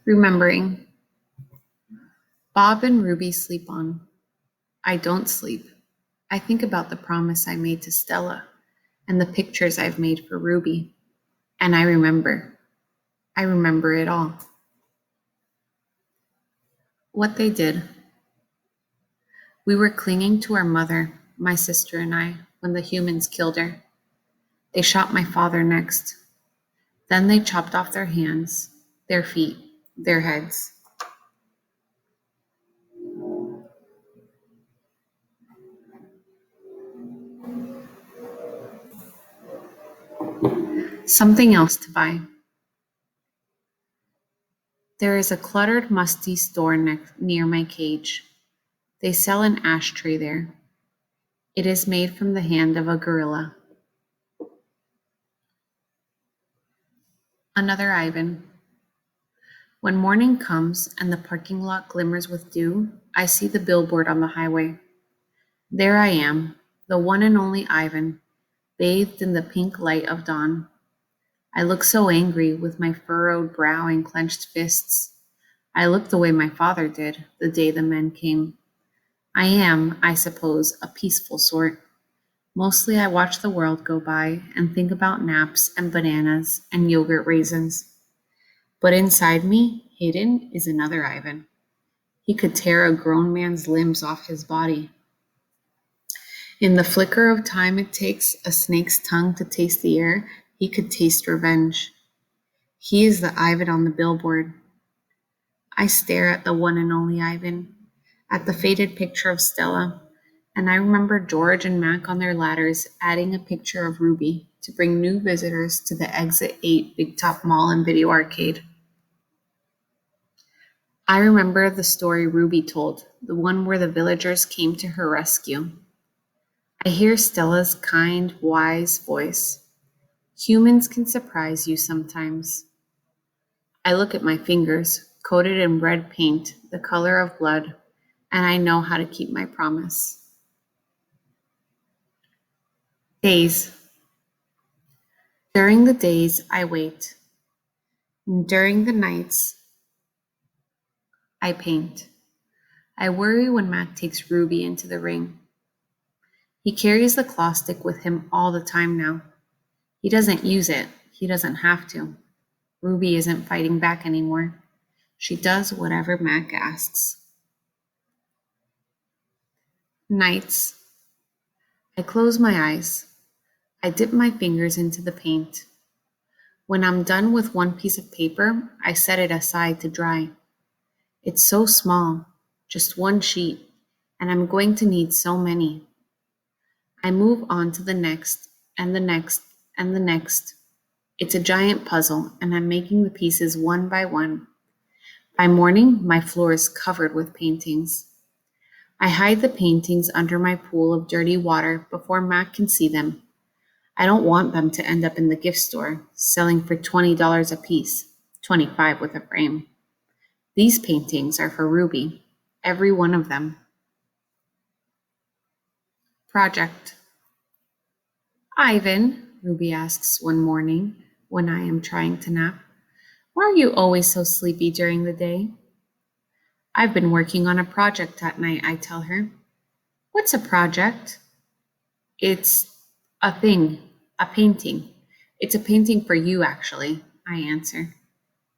Remembering. Bob and Ruby sleep on. I don't sleep. I think about the promise I made to Stella and the pictures I've made for Ruby. And I remember. I remember it all. What they did. We were clinging to our mother, my sister and I, when the humans killed her. They shot my father next. Then they chopped off their hands, their feet, their heads. Something else to buy. There is a cluttered, musty store near my cage. They sell an ashtray there. It is made from the hand of a gorilla. Another Ivan. When morning comes and the parking lot glimmers with dew, I see the billboard on the highway. There I am, the one and only Ivan, bathed in the pink light of dawn. I look so angry with my furrowed brow and clenched fists. I look the way my father did the day the men came. I am, I suppose, a peaceful sort. Mostly I watch the world go by and think about naps and bananas and yogurt raisins. But inside me, hidden, is another Ivan. He could tear a grown man's limbs off his body. In the flicker of time it takes a snake's tongue to taste the air, he could taste revenge. He is the Ivan on the billboard. I stare at the one and only Ivan, at the faded picture of Stella, and I remember George and Mac on their ladders adding a picture of Ruby to bring new visitors to the Exit 8 Big Top Mall and Video Arcade. I remember the story Ruby told, the one where the villagers came to her rescue. I hear Stella's kind, wise voice. Humans can surprise you sometimes. I look at my fingers, coated in red paint, the color of blood, and I know how to keep my promise. Days. During the days, I wait. During the nights, I paint. I worry when Mac takes Ruby into the ring. He carries the claw stick with him all the time now. He doesn't use it. He doesn't have to. Ruby isn't fighting back anymore. She does whatever Mac asks. Nights. I close my eyes. I dip my fingers into the paint. When I'm done with one piece of paper, I set it aside to dry. It's so small, just one sheet, and I'm going to need so many. I move on to the next, and the next, and the next. It's a giant puzzle, and I'm making the pieces one by one. By morning, my floor is covered with paintings. I hide the paintings under my pool of dirty water before Mac can see them. I don't want them to end up in the gift store, selling for $20 a piece, $25 with a frame. These paintings are for Ruby, every one of them. Project. Ivan, Ruby asks one morning when I am trying to nap, why are you always so sleepy during the day? I've been working on a project at night, I tell her. What's a project? It's a thing, a painting. It's a painting for you, actually, I answer.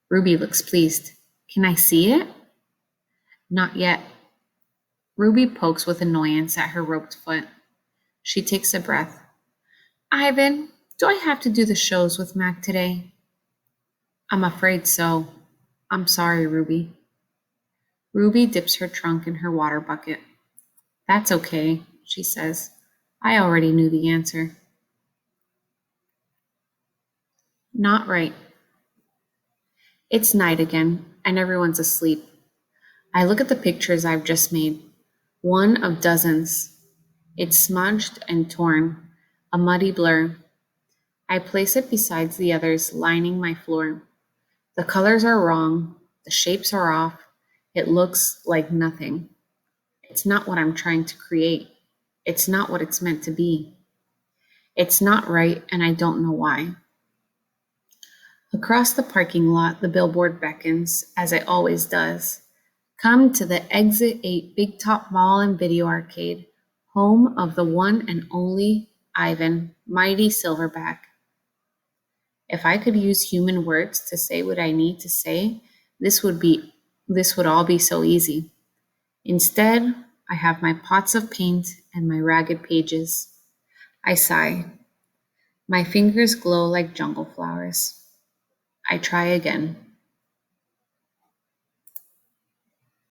Ruby looks pleased. Can I see it? Not yet. Ruby pokes with annoyance at her roped foot. She takes a breath. Ivan, do I have to do the shows with Mac today? I'm afraid so. I'm sorry, Ruby. Ruby dips her trunk in her water bucket. That's okay, she says. I already knew the answer. Not right. It's night again, and everyone's asleep. I look at the pictures I've just made. One of dozens. It's smudged and torn, a muddy blur. I place it beside the others lining my floor. The colors are wrong, the shapes are off, it looks like nothing. It's not what I'm trying to create. It's not what it's meant to be. It's not right, and I don't know why. Across the parking lot, the billboard beckons, as it always does. Come to the Exit 8 Big Top Mall and Video Arcade, home of the one and only Ivan, mighty Silverback. If I could use human words to say what I need to say, this would all be so easy. Instead, I have my pots of paint and my ragged pages. I sigh. My fingers glow like jungle flowers. I try again.